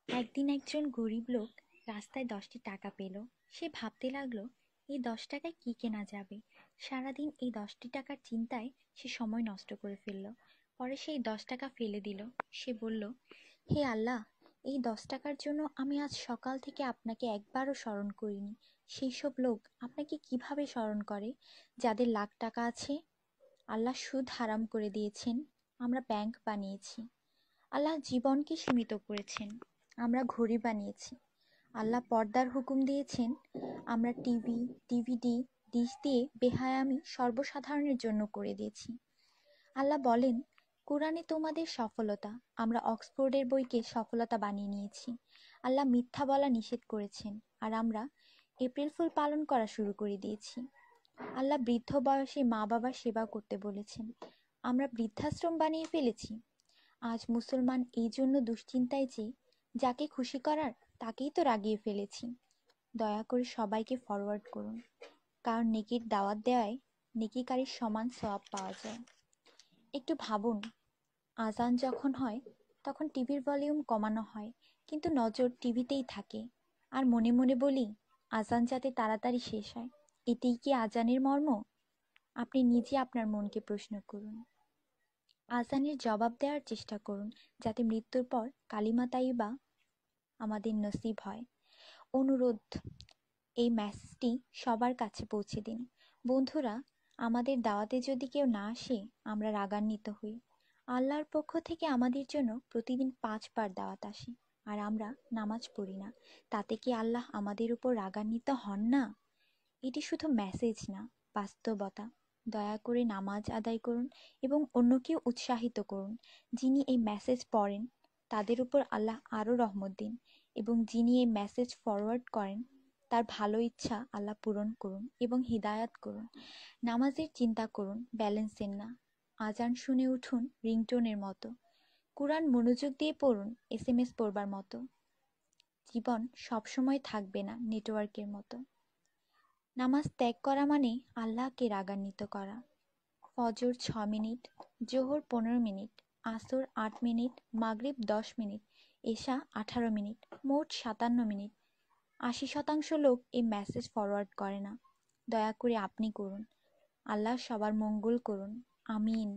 একদিন একজন গরিব লোক রাস্তায় 10টি টাকা পেল। সে ভাবতে লাগলো, এই 10 টাকায় কি কেনা যাবে। সারাদিন এই 10টি টাকার চিন্তায় সে সময় নষ্ট করে ফেলল। পরে সেই 10 টাকা ফেলে দিল। সে বলল, হে আল্লাহ, এই 10 টাকার জন্য আমি আজ সকাল থেকে আপনাকে একবারও স্মরণ করিনি। সেই সব লোক আপনাকে কিভাবে স্মরণ করে যাদের লাখ টাকা আছে? আল্লাহ সুদ হারাম করে দিয়েছেন, আমরা ব্যাংক বানিয়েছি। আল্লাহ জীবনকে সীমিত করেছেন, আমরা ঘড়ি বানিয়েছি। আল্লাহ পর্দার হুকুম দিয়েছেন, আমরা টিভি, ডিভিডি, ডিশ দিয়ে বেহায়ামি সর্বসাধারণের জন্য করে দিয়েছি। আল্লাহ বলেন, কোরআনে তোমাদের সফলতা, আমরা অক্সফোর্ডের বইকে সফলতা বানিয়ে নিয়েছি। আল্লাহ মিথ্যা বলা নিষেধ করেছেন, আর আমরা এপ্রিল ফুল পালন করা শুরু করে দিয়েছি। আল্লাহ বৃদ্ধ বয়সে মা বাবার সেবা করতে বলেছেন, আমরা বৃদ্ধাশ্রম বানিয়ে ফেলেছি। আজ মুসলমান এই জন্য দুশ্চিন্তায় যে যাকে খুশি করার তাকেই তো রাগিয়ে ফেলেছি। দয়া করে সবাইকে ফরওয়ার্ড করুন, কারণ নেকির দাওয়াত দেওয়ায় নেকিকারীর সমান সওয়াব পাওয়া যায়। একটু ভাবুন, আজান যখন হয় তখন টিভির ভলিউম কমানো হয়, কিন্তু নজর টিভিতেই থাকে। আর মনে মনে বলি, আজান যাতে তাড়াতাড়ি শেষ হয়। এটাই কি আজানের মর্ম? আপনি নিজে আপনার মনকে প্রশ্ন করুন। আজানের জবাব দেওয়ার চেষ্টা করুন, যাতে মৃত্যুর পর কালিমা তাইয়্যিবা আমাদের নসিব হয়। অনুরোধ, এই মেসেজটি সবার কাছে পৌঁছে দিন। বন্ধুরা, আমাদের দাওয়াতে যদি কেউ না আসে, আমরা রাগান্বিত হই। আল্লাহর পক্ষ থেকে আমাদের জন্য প্রতিদিন 5 বার দাওয়াত আসে, আর আমরা নামাজ পড়ি না। তাতে কি আল্লাহ আমাদের উপর রাগান্বিত হন না? এটি শুধু মেসেজ না, বাস্তবতা। দয়া করে নামাজ আদায় করুন এবং অন্যকেও উৎসাহিত করুন। যিনি এই মেসেজ পড়েন তাদের উপর আল্লাহ আরও রহমত দিন, এবং যিনি এই মেসেজ ফরওয়ার্ড করেন তার ভালো ইচ্ছা আল্লাহ পূরণ করুন এবং হিদায়াত করুন। নামাজের চিন্তা করুন, ব্যালেন্সের না। আজান শুনে উঠুন রিংটোনের মতো। কুরআন মনোযোগ দিয়ে পড়ুন, এসএমএস পড়বার মতো। জীবন সবসময় থাকবে না নেটওয়ার্কের মতো। নামাজ ত্যাগ করা মানে আল্লাহকে রাগান্বিত করা। ফজর 6 মিনিট, জোহর 15 মিনিট, আসর 8 মিনিট, মাগরিব 10 মিনিট, এশা 18 মিনিট, মোট 57 মিনিট। 80% লোক এই মেসেজ ফরওয়ার্ড করে না। দয়া করে আপনি করুন। আল্লাহ সবার মঙ্গল করুন। আমিন।